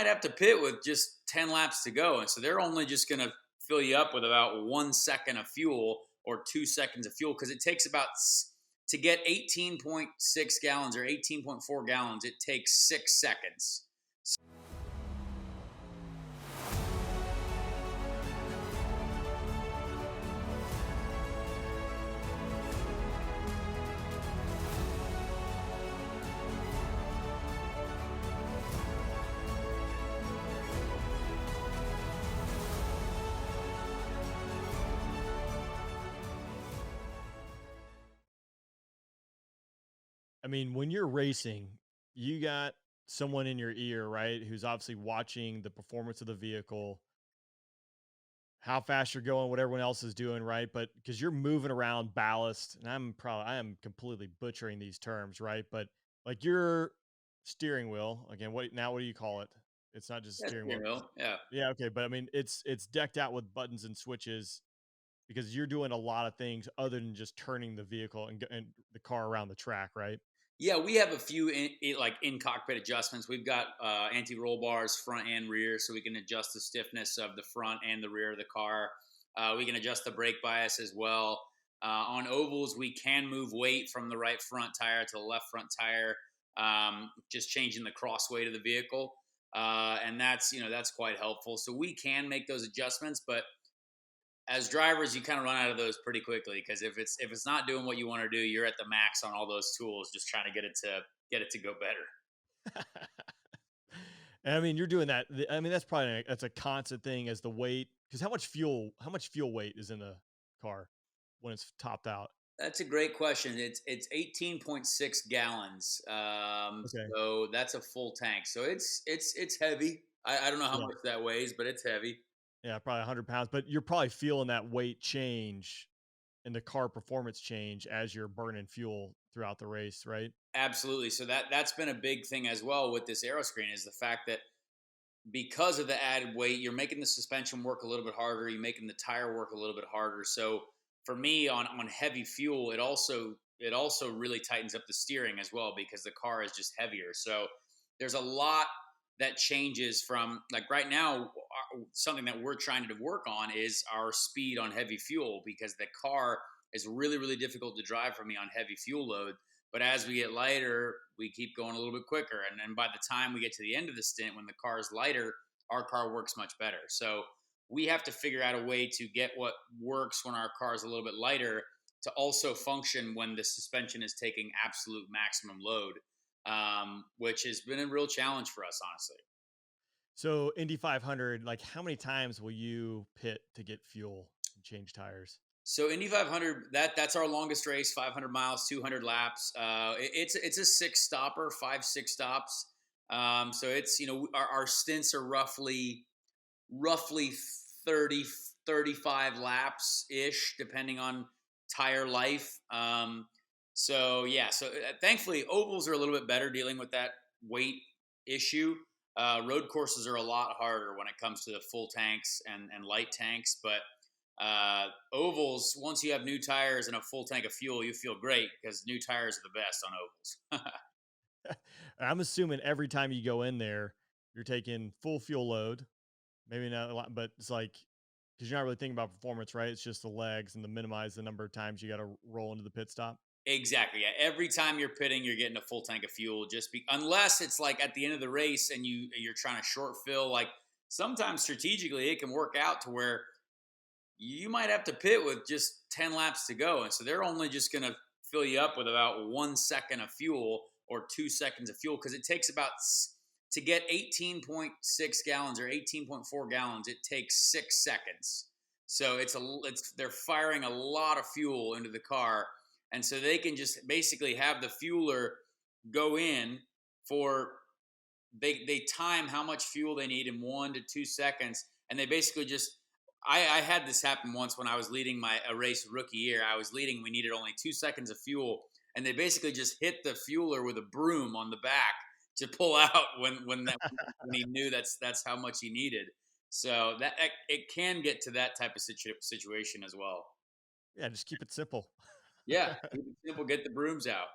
might have to pit with just 10 laps to go. And so they're only just going to fill you up with about 1 second of fuel or 2 seconds of fuel, because it takes about, to get 18.6 gallons or 18.4 gallons, it takes 6 seconds. I mean, when you're racing, you got someone in your ear, right? Who's obviously watching the performance of the vehicle, how fast you're going, what everyone else is doing, right? But because you're moving around ballast, and I am completely butchering these terms, right? But like your steering wheel, again, what do you call it? It's not just Yeah, steering you wheel. know, yeah. Yeah, okay. But I mean, it's decked out with buttons and switches because you're doing a lot of things other than just turning the vehicle and the car around the track, right? Yeah, we have a few in cockpit adjustments. We've got anti-roll bars front and rear, so we can adjust the stiffness of the front and the rear of the car. We can adjust the brake bias as well. On ovals, we can move weight from the right front tire to the left front tire, just changing the cross weight of the vehicle, and that's quite helpful. So we can make those adjustments, but as drivers, you kind of run out of those pretty quickly, because if it's not doing what you want to do, you're at the max on all those tools, just trying to get it to go better. And I mean, you're doing that. I mean, that's a constant thing as the weight, because how much fuel weight is in a car when it's topped out? That's a great question. It's 18.6 gallons. Okay. So that's a full tank. So it's heavy. I don't know how Yeah. much that weighs, but it's heavy. Yeah. Probably 100 pounds, but you're probably feeling that weight change and the car performance change as you're burning fuel throughout the race, right? Absolutely. So that's been a big thing as well with this aero screen, is the fact that because of the added weight, you're making the suspension work a little bit harder. You're making the tire work a little bit harder. So for me, on heavy fuel, it also really tightens up the steering as well, because the car is just heavier. So there's a lot that changes from, like, right now. Something that we're trying to work on is our speed on heavy fuel, because the car is really, really difficult to drive for me on heavy fuel load. But as we get lighter, we keep going a little bit quicker. And then by the time we get to the end of the stint, when the car is lighter, our car works much better. So we have to figure out a way to get what works when our car is a little bit lighter to also function when the suspension is taking absolute maximum load, which has been a real challenge for us, honestly. So Indy 500, like how many times will you pit to get fuel and change tires? So Indy 500, that's our longest race, 500 miles, 200 laps. It's a six stopper, 5-6 stops. So it's, our stints are roughly 30 35 laps ish, depending on tire life. So yeah, so thankfully ovals are a little bit better dealing with that weight issue. Road courses are a lot harder when it comes to the full tanks and light tanks, but ovals, once you have new tires and a full tank of fuel, you feel great, because new tires are the best on ovals. I'm assuming every time you go in there, you're taking full fuel load. Maybe not a lot, but it's like, because you're not really thinking about performance, right? It's just the legs and the minimize the number of times you got to roll into the pit stop. Exactly. Yeah. Every time you're pitting, you're getting a full tank of fuel. Unless it's like at the end of the race and you're trying to short fill. Like, sometimes strategically, it can work out to where you might have to pit with just 10 laps to go, and so they're only just going to fill you up with about 1 second of fuel or 2 seconds of fuel, because it takes about, to get 18.6 gallons or 18.4 gallons, it takes 6 seconds. So they're firing a lot of fuel into the car, and so they can just basically have the fueler go in for, they time how much fuel they need in 1 to 2 seconds, and they basically just, I had this happen once when I was leading a race rookie year. I was leading. We needed only 2 seconds of fuel, and they basically just hit the fueler with a broom on the back to pull out when he knew that's how much he needed. So that it can get to that type of situation as well. Yeah, just keep it simple. Yeah, keep it simple. Get the brooms out.